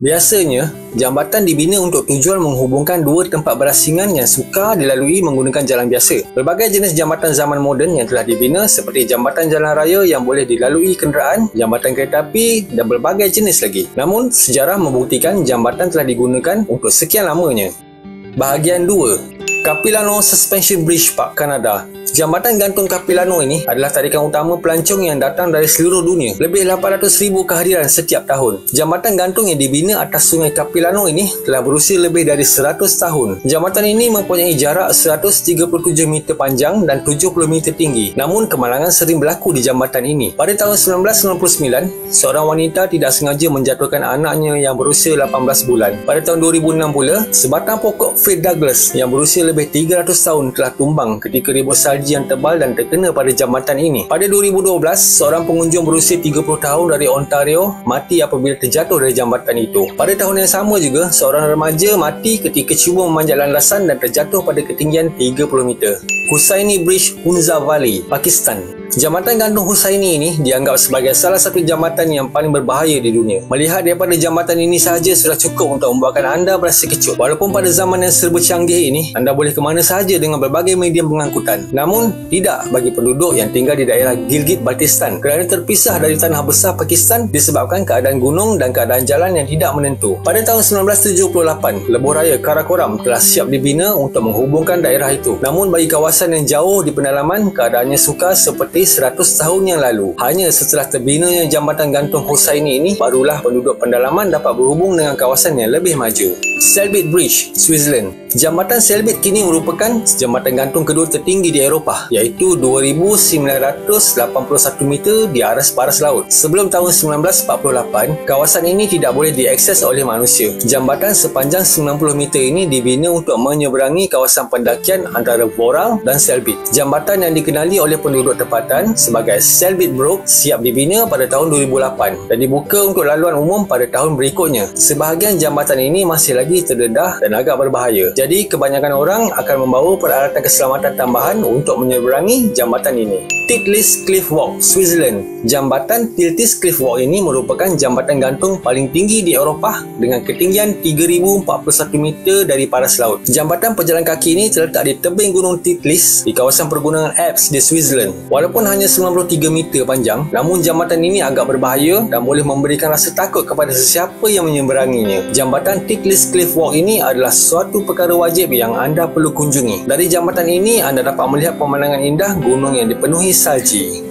Biasanya, jambatan dibina untuk tujuan menghubungkan dua tempat berasingan yang sukar dilalui menggunakan jalan biasa. Pelbagai jenis jambatan zaman moden yang telah dibina seperti jambatan jalan raya yang boleh dilalui kenderaan, jambatan kereta api dan berbagai jenis lagi. Namun, sejarah membuktikan jambatan telah digunakan untuk sekian lamanya. Bahagian 2. Capilano Suspension Bridge Park, Kanada. Jambatan gantung Capilano ini adalah tarikan utama pelancong yang datang dari seluruh dunia. Lebih 800,000 kehadiran setiap tahun. Jambatan gantung yang dibina atas sungai Capilano ini telah berusia lebih dari 100 tahun. Jambatan ini mempunyai jarak 137 meter panjang dan 70 meter tinggi. Namun kemalangan sering berlaku di jambatan ini. Pada tahun 1999, seorang wanita tidak sengaja menjatuhkan anaknya yang berusia 18 bulan. Pada tahun 2006 pula, sebatang pokok Faith Douglas yang berusia lebih 300 tahun telah tumbang ketika ribut salji yang tebal dan terkena pada jambatan ini. Pada 2012, seorang pengunjung berusia 30 tahun dari Ontario mati apabila terjatuh dari jambatan itu. Pada tahun yang sama juga, seorang remaja mati ketika cuba memanjat landasan dan terjatuh pada ketinggian 30 meter. Hussaini Bridge, Hunza Valley, Pakistan. Jambatan gantung Hussaini ini dianggap sebagai salah satu jambatan yang paling berbahaya di dunia. Melihat daripada jambatan ini sahaja sudah cukup untuk membuatkan anda berasa kecut. Walaupun pada zaman yang serba canggih ini, anda boleh ke mana sahaja dengan berbagai medium pengangkutan. Namun, tidak bagi penduduk yang tinggal di daerah Gilgit-Baltistan kerana terpisah dari tanah besar Pakistan disebabkan keadaan gunung dan keadaan jalan yang tidak menentu. Pada tahun 1978, lebuh raya Karakoram telah siap dibina untuk menghubungkan daerah itu. Namun, bagi kawasan yang jauh di pedalaman, keadaannya sukar seperti 100 tahun yang lalu. Hanya setelah terbinanya jambatan gantung Hussaini ini, barulah penduduk pendalaman dapat berhubung dengan kawasan yang lebih maju. Selbit Bridge, Switzerland. Jambatan Selbit kini merupakan jambatan gantung kedua tertinggi di Eropah, iaitu 2,981 meter di aras paras laut. Sebelum tahun 1948, kawasan ini tidak boleh diakses oleh manusia. Jambatan sepanjang 90 meter ini dibina untuk menyeberangi kawasan pendakian antara Vorarlberg dan Selbit. Jambatan yang dikenali oleh penduduk tempatan sebagai Selbit Brug siap dibina pada tahun 2008 dan dibuka untuk laluan umum pada tahun berikutnya. Sebahagian jambatan ini masih lagi terdedah dan agak berbahaya. Jadi kebanyakan orang akan membawa peralatan keselamatan tambahan untuk menyeberangi jambatan ini. Titlis Cliff Walk, Switzerland. Jambatan Titlis Cliff Walk ini merupakan jambatan gantung paling tinggi di Eropah dengan ketinggian 3,041 meter dari paras laut. Jambatan pejalan kaki ini terletak di tebing gunung Titlis di kawasan pergunungan Alps di Switzerland. Walaupun hanya 93 meter panjang, namun jambatan ini agak berbahaya dan boleh memberikan rasa takut kepada sesiapa yang menyeberanginya. Jambatan Titlis Cliff Walk ini adalah suatu perkara wajib yang anda perlu kunjungi. Dari jambatan ini, anda dapat melihat pemandangan indah gunung yang dipenuhi salji.